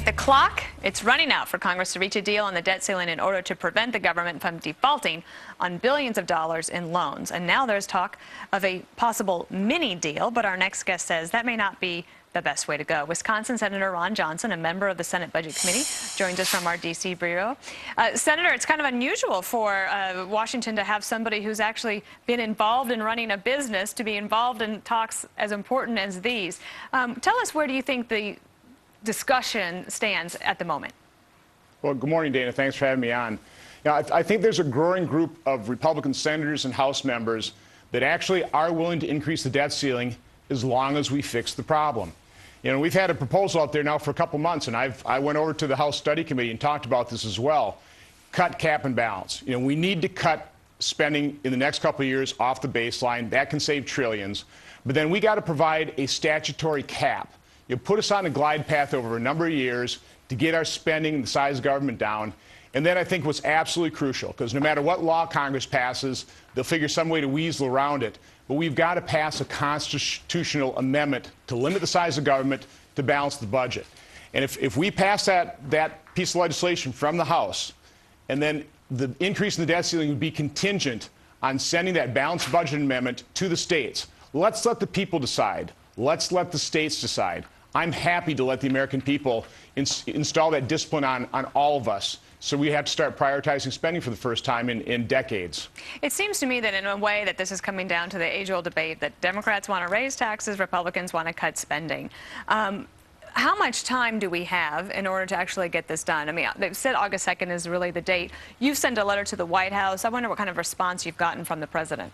The clock, it's running out for Congress to reach a deal on the debt ceiling in order to prevent the government from defaulting on billions of dollars in loans. And now there's talk of a possible mini deal, but our next guest says that may not be the best way to go. Wisconsin Senator Ron Johnson, a member of the Senate Budget Committee, joins us from our D.C. bureau. Senator, it's kind of unusual for Washington to have somebody who's actually been involved in running a business to be involved in talks as important as these. Tell us, where do you think the discussion stands at the moment? Well, good morning, Dana. Thanks for having me on. Now, I think there's a growing group of Republican senators and House members that actually are willing to increase the debt ceiling as long as we fix the problem. You know, we've had a proposal out there now for a couple months, and I went over to the House Study Committee and talked about this as well. Cut, cap, and balance. You know, we need to cut spending in the next couple of years off the baseline. That can save trillions. But then we got to provide a statutory cap. You put us on a glide path over a number of years to get our spending and the size of government down. And then I think what's absolutely crucial, because no matter what law Congress passes, they'll figure some way to weasel around it. But we've got to pass a constitutional amendment to limit the size of government to balance the budget. And if we pass that piece of legislation from the House, and then the increase in the debt ceiling would be contingent on sending that balanced budget amendment to the states. Let's let the people decide. Let's let the states decide. I'm happy to let the American people install that discipline on all of us. So we have to start prioritizing spending for the first time in decades. It seems to me that in a way that this is coming down to the age-old debate that Democrats want to raise taxes, Republicans want to cut spending. How much time do we have in order to actually get this done? I mean, they've said August 2nd is really the date. You've sent a letter to the White House. I wonder what kind of response you've gotten from the president.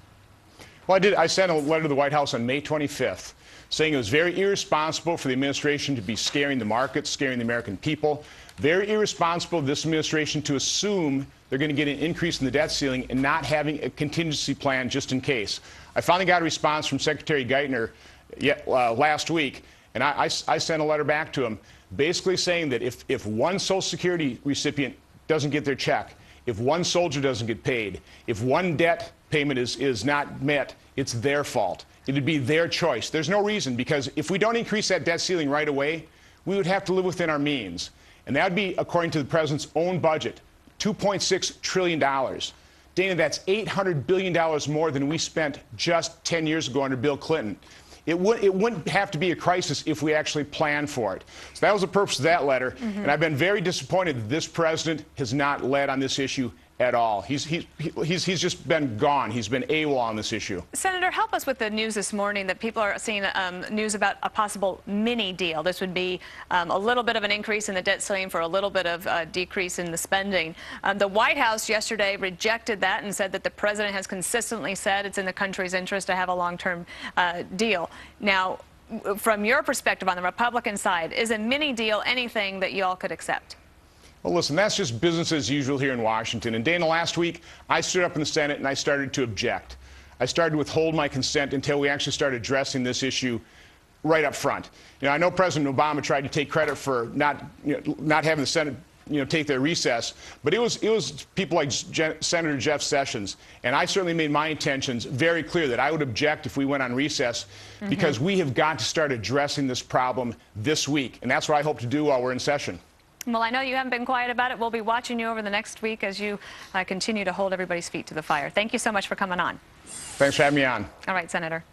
Well, I sent a letter to the White House on May 25th. Saying it was very irresponsible for the administration to be scaring the markets, scaring the American people. Very irresponsible of this administration to assume they're going to get an increase in the debt ceiling and not having a contingency plan just in case. I finally got a response from Secretary Geithner last week, and I sent a letter back to him basically saying that if one Social Security recipient doesn't get their check, if one soldier doesn't get paid, if one debt payment is not met, it's their fault. It would be their choice. There's no reason, because if we don't increase that debt ceiling right away, we would have to live within our means. And that would be, according to the president's own budget, $2.6 trillion. Dana, that's $800 billion more than we spent just 10 years ago under Bill Clinton. It wouldn't have to be a crisis if we actually planned for it. So that was the purpose of that letter. And I've been very disappointed that this president has not led on this issue at all. He's just been gone. He's been AWOL on this issue. Senator, help us with the news this morning that people are seeing news about a possible mini deal. This would be a little bit of an increase in the debt ceiling for a little bit of decrease in the spending. The White House yesterday rejected that and said that the president has consistently said it's in the country's interest to have a long-term deal. Now, from your perspective on the Republican side, is a mini deal anything that you all could accept? Well, listen, that's just business as usual here in Washington. And Dana, last week, I stood up in the Senate and I started to object. I started to withhold my consent until we actually started addressing this issue right up front. You know, I know President Obama tried to take credit for not having the Senate, take their recess, but it was people like Senator Jeff Sessions, and I certainly made my intentions very clear that I would object if we went on recess, because we have got to start addressing this problem this week, and that's what I hope to do while we're in session. Well, I know you haven't been quiet about it. We'll be watching you over the next week as you continue to hold everybody's feet to the fire. Thank you so much for coming on. Thanks for having me on. All right, Senator.